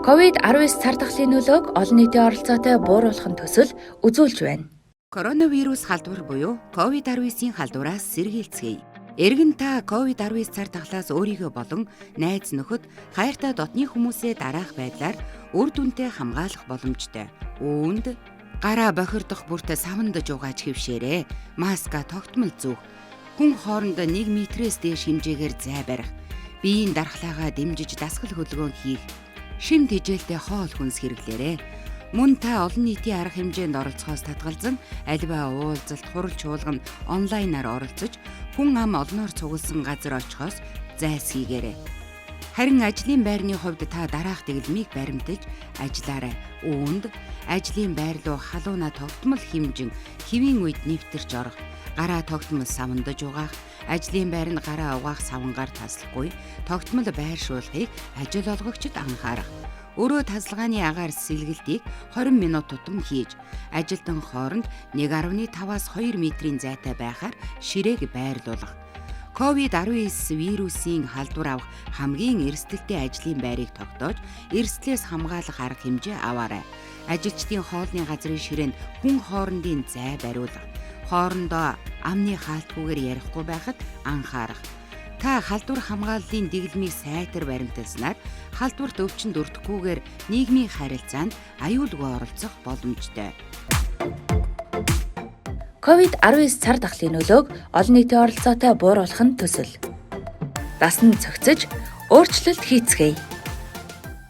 COVID-19 цар тахлын нөлөөг олон нийтийн оролцоотой бууруулах нь төсөл үзүүлж байна. Коронавирус халдвар буюу COVID-19-ийн халдвараас сэргийлцгээе. Эргэн та COVID-19 цар тахлаас өөрийгөө болон найз нөхөд хайртай дотны хүмүүсээ дараах байдлаар үр дүнтэй хамгаалах боломжтой. Үүнд гараа бохирдох бүрт савнд жугааж хэвшээрээ, маска тогтмол зүүх, хүн хооронд 1 метрээс дээш хэмжээгээр зай барих, биеийн дархлаагаа дэмжиж дасгал хөдөлгөөн хийх, шим тэжээлтэй хоол хүнс хэрэглээрэй. Мөн та олон нийтийн арга хэмжээнд оролцохоос татгалзан альва уулзалт, хурал чуулганд онлайнаар оролцож, хүн ам олноор цугласан газар очихоос зайлсхийгээрэй. Харин ажлын байрны хувьд та дараах дэглэмийг баримтаж ажиллаарай. Үүнд ажлын байр руу халууна тогтмол хэмжин хэвийн үед нэвтэрч орох, гараа тогтмол савнд жугаах, ажлын байранд гараа угаах савнгаар таслахгүй, тогтмол байршуулахыг ажил олгогчид анхаарах. Өөрөө тасалгааны агаар сэлгэлтийг 20 минут тутам хийж, ажилтан хооронд 1.5-аас 2 метрийн зайтай байхаар ширээг байрлуулах. COVID-19 вирусын халдвар авах хамгийн эрсдэлтэй ажлын байрыг тогтоож, эрсдлээс хамгаалах арга хэмжээ аваарай. Ажилчдын хоолны газрын ширээнд хүн хоорондын зай бариулах. Хоорондоо амны хаалтгүйгээр ярихгүй байхад анхаарах. Та халдвар хамгааллын дэглэмийг сайтар баримталснаар халдварт өвчин дүрдэхгүйгээр нийгмийн харилцаанд аюулгүй оролцох боломжтой. COVID-19 цар тахлын нөлөөг олон нийтийн оролцоотой бууруулах нь төсөл. Дасан цогцож, өөрчлөлт хийцгээе.